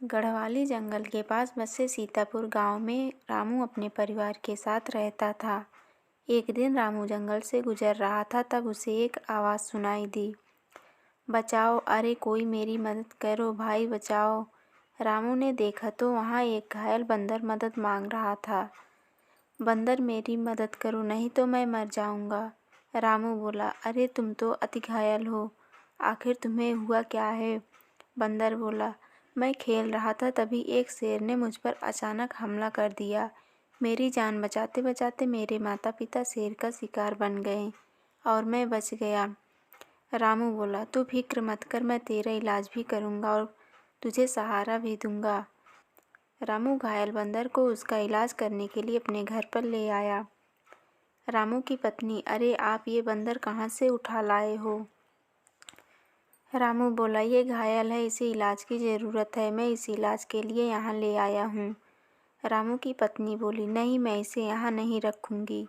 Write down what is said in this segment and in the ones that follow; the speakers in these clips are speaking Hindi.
गढ़वाली जंगल के पास बसे सीतापुर गांव में रामू अपने परिवार के साथ रहता था। एक दिन रामू जंगल से गुजर रहा था, तब उसे एक आवाज़ सुनाई दी, बचाओ, अरे कोई मेरी मदद करो, भाई बचाओ। रामू ने देखा तो वहाँ एक घायल बंदर मदद मांग रहा था। बंदर, मेरी मदद करो, नहीं तो मैं मर जाऊंगा। रामू बोला, अरे तुम तो अति घायल हो, आखिर तुम्हें हुआ क्या है? बंदर बोला, मैं खेल रहा था, तभी एक शेर ने मुझ पर अचानक हमला कर दिया। मेरी जान बचाते बचाते मेरे माता पिता शेर का शिकार बन गए और मैं बच गया। रामू बोला, तू फिक्र मत कर, मैं तेरा इलाज भी करूँगा और तुझे सहारा भी दूंगा। रामू घायल बंदर को उसका इलाज करने के लिए अपने घर पर ले आया। रामू की पत्नी, अरे आप ये बंदर कहाँ से उठा लाए हो? रामू बोला, ये घायल है, इसे इलाज की ज़रूरत है, मैं इस इलाज के लिए यहाँ ले आया हूँ। रामू की पत्नी बोली, नहीं, मैं इसे यहाँ नहीं रखूँगी,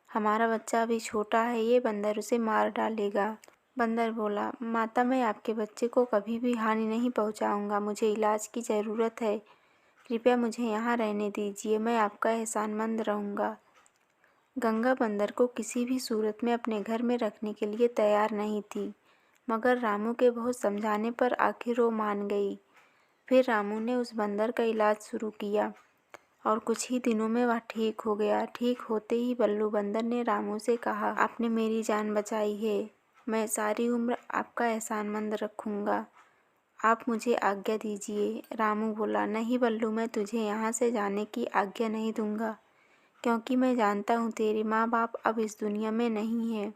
हमारा बच्चा अभी छोटा है, ये बंदर उसे मार डालेगा। बंदर बोला, माता, मैं आपके बच्चे को कभी भी हानि नहीं पहुँचाऊँगा, मुझे इलाज की ज़रूरत है, कृपया मुझे यहाँ रहने दीजिए, मैं आपका एहसानमंद रहूँगा। गंगा बंदर को किसी भी सूरत में अपने घर में रखने के लिए तैयार नहीं थी, मगर रामू के बहुत समझाने पर आखिर वो मान गई। फिर रामू ने उस बंदर का इलाज शुरू किया और कुछ ही दिनों में वह ठीक हो गया। ठीक होते ही बल्लू बंदर ने रामू से कहा, आपने मेरी जान बचाई है, मैं सारी उम्र आपका एहसानमंद रखूँगा, आप मुझे आज्ञा दीजिए। रामू बोला, नहीं बल्लू, मैं तुझे यहाँ से जाने की आज्ञा नहीं दूंगा, क्योंकि मैं जानता हूँ तेरे माँ बाप अब इस दुनिया में नहीं है।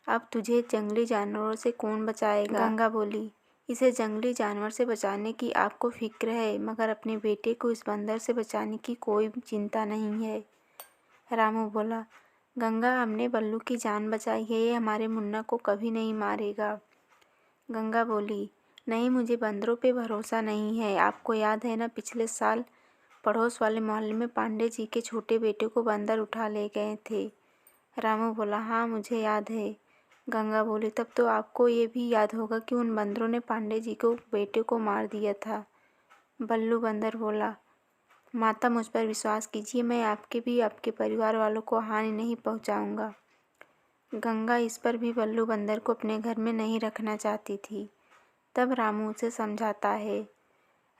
अब तुझे जंगली जानवरों से कौन बचाएगा? गंगा बोली, इसे जंगली जानवर से बचाने की आपको फिक्र है, मगर अपने बेटे को इस बंदर से बचाने की कोई चिंता नहीं है। रामू बोला, गंगा, हमने बल्लू की जान बचाई है, ये हमारे मुन्ना को कभी नहीं मारेगा। गंगा बोली, नहीं, मुझे बंदरों पे भरोसा नहीं है। आपको याद है ना, पिछले साल पड़ोस वाले मोहल्ले में पांडे जी के छोटे बेटे को बंदर उठा ले गए थे। रामू बोला, हाँ, मुझे याद है। गंगा बोली, तब तो आपको ये भी याद होगा कि उन बंदरों ने पांडे जी को बेटे को मार दिया था। बल्लू बंदर बोला, माता, मुझ पर विश्वास कीजिए, मैं आपके भी आपके परिवार वालों को हानि नहीं पहुंचाऊंगा। गंगा इस पर भी बल्लू बंदर को अपने घर में नहीं रखना चाहती थी। तब रामू उसे समझाता है।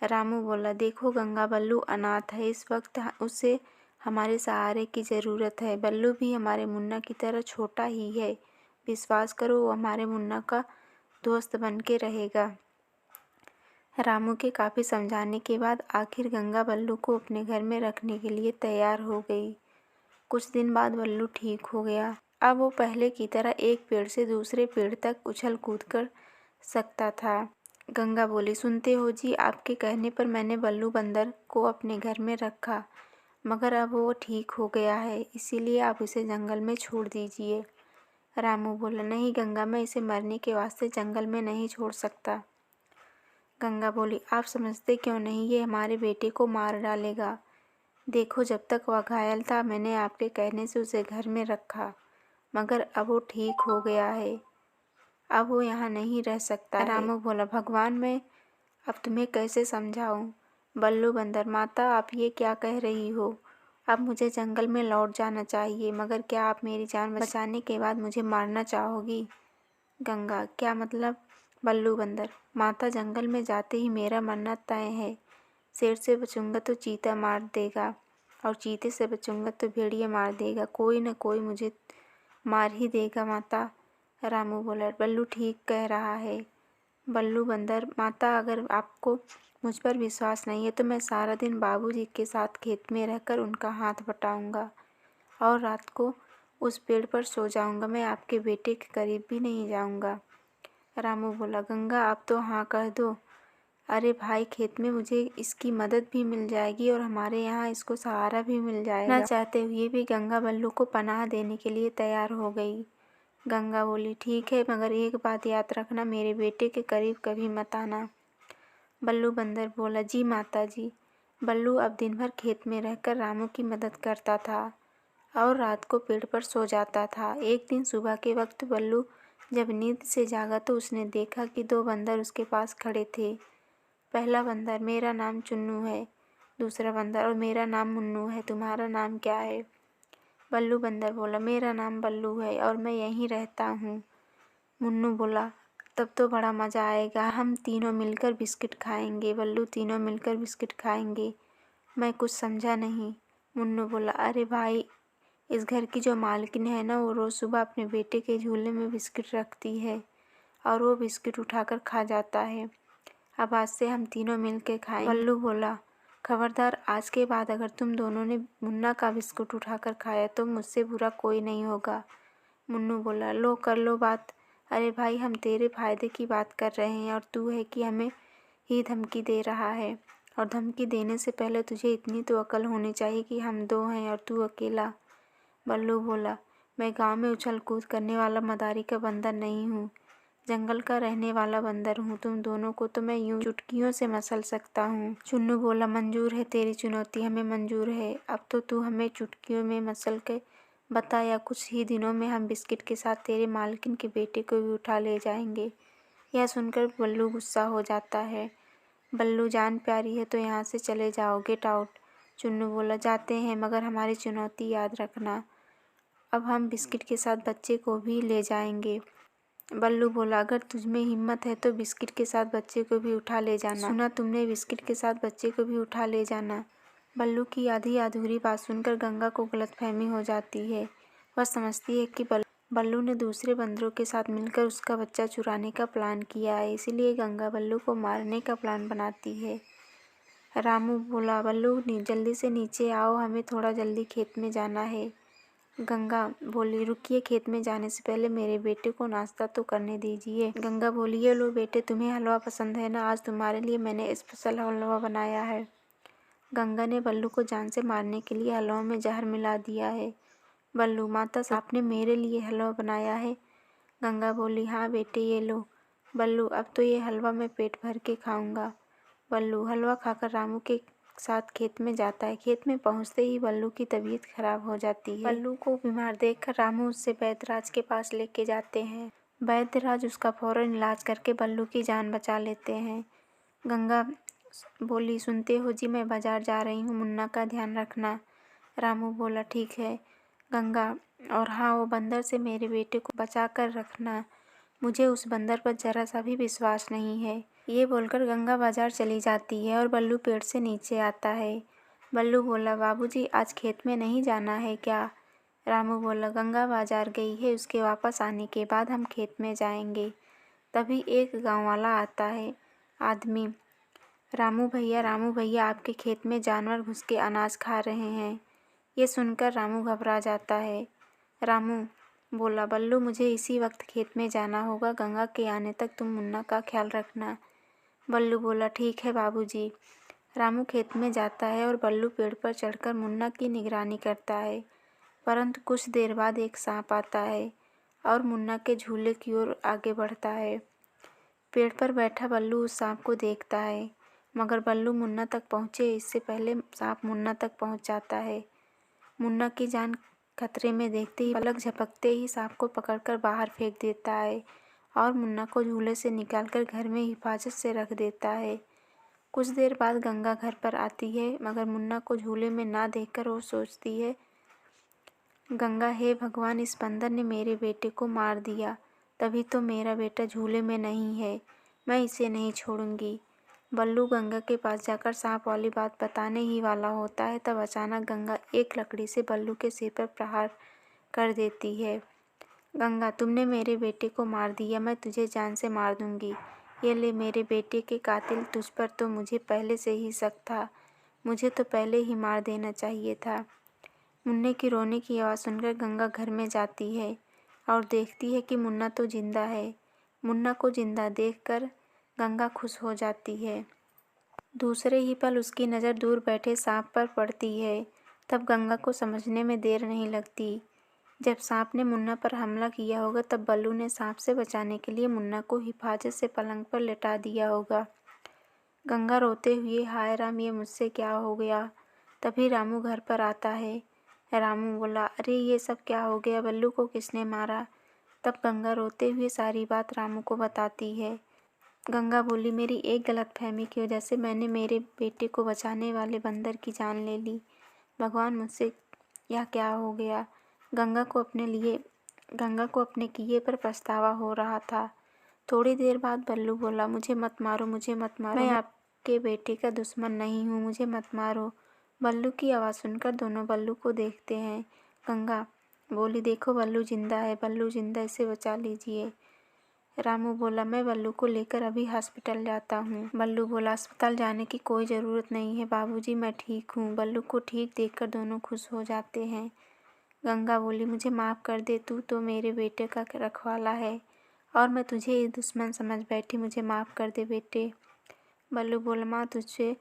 रामू बोला, देखो गंगा, बल्लू अनाथ है, इस वक्त उसे हमारे सहारे की ज़रूरत है। बल्लू भी हमारे मुन्ना की तरह छोटा ही है, विश्वास करो, वो हमारे मुन्ना का दोस्त बन के रहेगा। रामू के काफ़ी समझाने के बाद आखिर गंगा बल्लू को अपने घर में रखने के लिए तैयार हो गई। कुछ दिन बाद बल्लू ठीक हो गया। अब वो पहले की तरह एक पेड़ से दूसरे पेड़ तक उछल कूद कर सकता था। गंगा बोली, सुनते हो जी, आपके कहने पर मैंने बल्लू बंदर को अपने घर में रखा, मगर अब वो ठीक हो गया है, इसीलिए आप इसे जंगल में छोड़ दीजिए। रामू बोला, नहीं गंगा, मैं इसे मरने के वास्ते जंगल में नहीं छोड़ सकता। गंगा बोली, आप समझते क्यों नहीं, ये हमारे बेटे को मार डालेगा। देखो, जब तक वह घायल था मैंने आपके कहने से उसे घर में रखा, मगर अब वो ठीक हो गया है, अब वो यहाँ नहीं रह सकता है। रामू बोला, भगवान, मैं अब तुम्हें कैसे समझाऊं? बल्लू बंदर, माता, आप ये क्या कह रही हो? अब मुझे जंगल में लौट जाना चाहिए, मगर क्या आप मेरी जान बचाने के बाद मुझे मारना चाहोगी? गंगा, क्या मतलब? बल्लू बंदर, माता, जंगल में जाते ही मेरा मरना तय है। शेर से बचूंगा तो चीता मार देगा और चीते से बचूंगा तो भेड़िया मार देगा, कोई न कोई मुझे मार ही देगा माता। रामू बोला, बल्लू ठीक कह रहा है। बल्लू बंदर, माता, अगर आपको मुझ पर विश्वास नहीं है तो मैं सारा दिन बाबूजी के साथ खेत में रहकर उनका हाथ बटाऊंगा और रात को उस पेड़ पर सो जाऊंगा, मैं आपके बेटे के करीब भी नहीं जाऊंगा। रामू बोला, गंगा, आप तो हाँ कह दो। अरे भाई, खेत में मुझे इसकी मदद भी मिल जाएगी और हमारे यहाँ इसको सहारा भी मिल जाएगा। न चाहते हुए भी गंगा बल्लू को पनाह देने के लिए तैयार हो गई। गंगा बोली, ठीक है, मगर एक बात याद रखना, मेरे बेटे के करीब कभी मत आना। बल्लू बंदर बोला, जी माता जी। बल्लू अब दिन भर खेत में रहकर रामू की मदद करता था और रात को पेड़ पर सो जाता था। एक दिन सुबह के वक्त बल्लू जब नींद से जागा तो उसने देखा कि दो बंदर उसके पास खड़े थे। पहला बंदर, मेरा नाम चुन्नू है। दूसरा बंदर, और मेरा नाम मुन्नू है, तुम्हारा नाम क्या है? बल्लू बंदर बोला, मेरा नाम बल्लू है और मैं यहीं रहता हूँ। मुन्नू बोला, तब तो बड़ा मज़ा आएगा, हम तीनों मिलकर बिस्किट खाएंगे। बल्लू, तीनों मिलकर बिस्किट खाएंगे? मैं कुछ समझा नहीं। मुन्नू बोला, अरे भाई, इस घर की जो मालकिन है ना, वो रोज़ सुबह अपने बेटे के झूले में बिस्किट रखती है और वो बिस्किट उठाकर खा जाता है। अब आज से हम तीनों मिल के खाएंगे। बल्लू बोला, खबरदार, आज के बाद अगर तुम दोनों ने मुन्ना का बिस्कुट उठाकर खाया तो मुझसे बुरा कोई नहीं होगा। मुन्नू बोला, लो कर लो बात। अरे भाई, हम तेरे फायदे की बात कर रहे हैं और तू है कि हमें ही धमकी दे रहा है। और धमकी देने से पहले तुझे इतनी तो अकल होनी चाहिए कि हम दो हैं और तू अकेला। बल्लू बोला, मैं गांव में उछल कूद करने वाला मदारी का बंदर नहीं हूँ, जंगल का रहने वाला बंदर हूँ। तुम दोनों को तो मैं यूं चुटकियों से मसल सकता हूँ। चुन्नू बोला, मंजूर है तेरी चुनौती, हमें मंजूर है। अब तो तू हमें चुटकियों में मसल के बता, या कुछ ही दिनों में हम बिस्किट के साथ तेरे मालकिन के बेटे को भी उठा ले जाएंगे। यह सुनकर बल्लू गुस्सा हो जाता है। बल्लू, जान प्यारी है तो यहाँ से चले जाओ, गेट आउट। चुन्नू बोला, जाते हैं, मगर हमारी चुनौती याद रखना। अब हम बिस्किट के साथ बच्चे को भी ले जाएंगे। बल्लू बोला, अगर तुझमें हिम्मत है तो बिस्किट के साथ बच्चे को भी उठा ले जाना। सुना तुमने, बिस्किट के साथ बच्चे को भी उठा ले जाना। बल्लू की आधी अधूरी बात सुनकर गंगा को गलतफहमी हो जाती है। वह समझती है कि बल्लू ने दूसरे बंदरों के साथ मिलकर उसका बच्चा चुराने का प्लान किया है, इसीलिए गंगा बल्लू को मारने का प्लान बनाती है। रामू बोला, बल्लू जल्दी से नीचे आओ, हमें थोड़ा जल्दी खेत में जाना है। गंगा बोली, रुकिए, खेत में जाने से पहले मेरे बेटे को नाश्ता तो करने दीजिए। गंगा बोली, ये लो बेटे, तुम्हें हलवा पसंद है ना, आज तुम्हारे लिए मैंने स्पेशल हलवा बनाया है। गंगा ने बल्लू को जान से मारने के लिए हलवा में जहर मिला दिया है। बल्लू, माता आपने मेरे लिए हलवा बनाया है? गंगा बोली, हाँ बेटे, ये लो। बल्लू, अब तो ये हलवा मैं पेट भर के खाऊंगा। बल्लू हलवा खाकर रामू के साथ खेत में जाता है। खेत में पहुंचते ही बल्लू की तबीयत खराब हो जाती है। बल्लू को बीमार देखकर रामू उससे वैद्यराज के पास लेके जाते हैं। वैद्यराज उसका फौरन इलाज करके बल्लू की जान बचा लेते हैं। गंगा बोली, सुनते हो जी, मैं बाजार जा रही हूँ, मुन्ना का ध्यान रखना। रामू बोला, ठीक है गंगा, और हाँ, वो बंदर से मेरे बेटे को बचा कर रखना, मुझे उस बंदर पर जरा सा भी विश्वास नहीं है। ये बोलकर गंगा बाजार चली जाती है और बल्लू पेड़ से नीचे आता है। बल्लू बोला, बाबूजी, आज खेत में नहीं जाना है क्या? रामू बोला, गंगा बाजार गई है, उसके वापस आने के बाद हम खेत में जाएंगे। तभी एक गांव वाला आता है। आदमी, रामू भैया, आपके खेत में जानवर घुस के अनाज खा रहे हैं। ये सुनकर रामू घबरा जाता है। रामू बोला, बल्लू, मुझे इसी वक्त खेत में जाना होगा, गंगा के आने तक तुम मुन्ना का ख्याल रखना। बल्लू बोला, ठीक है बाबूजी। रामू खेत में जाता है और बल्लू पेड़ पर चढ़कर मुन्ना की निगरानी करता है। परंतु कुछ देर बाद एक सांप आता है और मुन्ना के झूले की ओर आगे बढ़ता है। पेड़ पर बैठा बल्लू उस सांप को देखता है, मगर बल्लू मुन्ना तक पहुँचे इससे पहले सांप मुन्ना तक पहुँच जाता है। मुन्ना की जान खतरे में देखते ही पलक झपकते ही सांप को पकड़कर बाहर फेंक देता है और मुन्ना को झूले से निकालकर घर में हिफाजत से रख देता है। कुछ देर बाद गंगा घर पर आती है, मगर मुन्ना को झूले में ना देखकर वो सोचती है, गंगा, हे भगवान, इस बंदर ने मेरे बेटे को मार दिया, तभी तो मेरा बेटा झूले में नहीं है, मैं इसे नहीं छोड़ूंगी। बल्लू गंगा के पास जाकर सांप वाली बात बताने ही वाला होता है, तब अचानक गंगा एक लकड़ी से बल्लू के सिर पर प्रहार कर देती है। गंगा, तुमने मेरे बेटे को मार दिया, मैं तुझे जान से मार दूंगी। ये ले मेरे बेटे के कातिल, तुझ पर तो मुझे पहले से ही शक था, मुझे तो पहले ही मार देना चाहिए था। मुन्ने की रोने की आवाज़ सुनकर गंगा घर में जाती है और देखती है कि मुन्ना तो जिंदा है। मुन्ना को जिंदा देखकर गंगा खुश हो जाती है। दूसरे ही पल उसकी नज़र दूर बैठे सांप पर पड़ती है। तब गंगा को समझने में देर नहीं लगती। जब सांप ने मुन्ना पर हमला किया होगा तब बल्लू ने सांप से बचाने के लिए मुन्ना को हिफाजत से पलंग पर लेटा दिया होगा। गंगा रोते हुए, हाय राम, ये मुझसे क्या हो गया। तभी रामू घर पर आता है। रामू बोला, अरे ये सब क्या हो गया, बल्लू को किसने मारा। तब गंगा रोते हुए सारी बात रामू को बताती है। गंगा बोली, मेरी एक गलतफहमी की वजह से मैंने मेरे बेटे को बचाने वाले बंदर की जान ले ली। भगवान, मुझसे यह क्या हो गया। गंगा को अपने किए पर पछतावा हो रहा था। थोड़ी देर बाद बल्लू बोला, मुझे मत मारो, मुझे मत मारो, मैं आपके बेटे का दुश्मन नहीं हूँ, मुझे मत मारो। बल्लू की आवाज़ सुनकर दोनों बल्लू को देखते हैं। गंगा बोली, देखो बल्लू जिंदा है, बल्लू जिंदा, इसे बचा लीजिए। रामू बोला, मैं बल्लू को लेकर अभी हॉस्पिटल जाता हूँ। बल्लू बोला, अस्पताल जाने की कोई ज़रूरत नहीं है बाबूजी, मैं ठीक हूँ। बल्लू को ठीक देखकर दोनों खुश हो जाते हैं। गंगा बोली, मुझे माफ़ कर दे, तू तो मेरे बेटे का रखवाला है और मैं तुझे दुश्मन समझ बैठी, मुझे माफ़ कर दे बेटे। बल्लू बोला, माँ, तुझे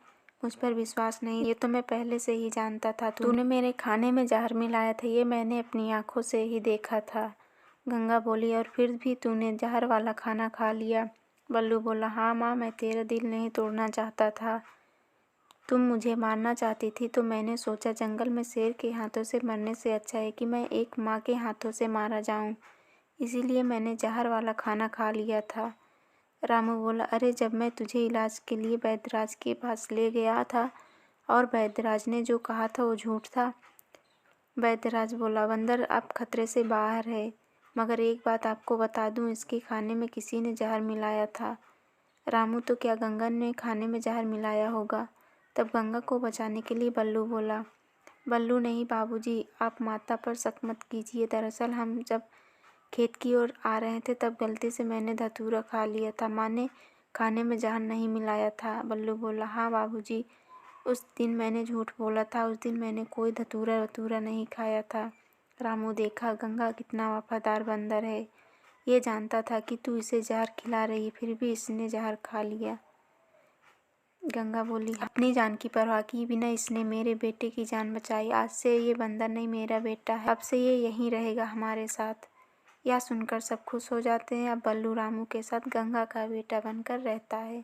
मुझ पर विश्वास नहीं, ये तो मैं पहले से ही जानता था। तूने मेरे खाने में जहर मिलाया था, ये मैंने अपनी आंखों से ही देखा था। गंगा बोली, और फिर भी तूने जहर वाला खाना खा लिया। बल्लू बोला, हाँ माँ, मैं तेरा दिल नहीं तोड़ना चाहता था। तुम मुझे मारना चाहती थी तो मैंने सोचा जंगल में शेर के हाथों से मरने से अच्छा है कि मैं एक माँ के हाथों से मारा जाऊं, इसीलिए मैंने जहर वाला खाना खा लिया था। रामू बोला, अरे जब मैं तुझे इलाज के लिए वैद्यराज के पास ले गया था और वैद्यराज ने जो कहा था वो झूठ था। वैद्यराज बोला, बंदर अब खतरे से बाहर है, मगर एक बात आपको बता दूं, इसके खाने में किसी ने जहर मिलाया था। रामू, तो क्या गंगा ने खाने में जहर मिलाया होगा। तब गंगा को बचाने के लिए बल्लू बोला, बल्लू नहीं बाबूजी, आप माता पर शक मत कीजिए, दरअसल हम जब खेत की ओर आ रहे थे तब गलती से मैंने धतूरा खा लिया था, माँ ने खाने में जहर नहीं मिलाया था। बल्लू बोला, हाँ बाबूजी, उस दिन मैंने झूठ बोला था, उस दिन मैंने कोई धतूरा वतूरा नहीं खाया था। रामू, देखा गंगा कितना वफादार बंदर है, ये जानता था कि तू इसे जहर खिला रही, फिर भी इसने जहर खा लिया। गंगा बोली, अपनी जान की परवाह किए बिना इसने मेरे बेटे की जान बचाई, आज से ये बंदर नहीं मेरा बेटा है, अब से ये यहीं रहेगा हमारे साथ। यह सुनकर सब खुश हो जाते हैं। अब बल्लू रामू के साथ गंगा का बेटा बनकर रहता है।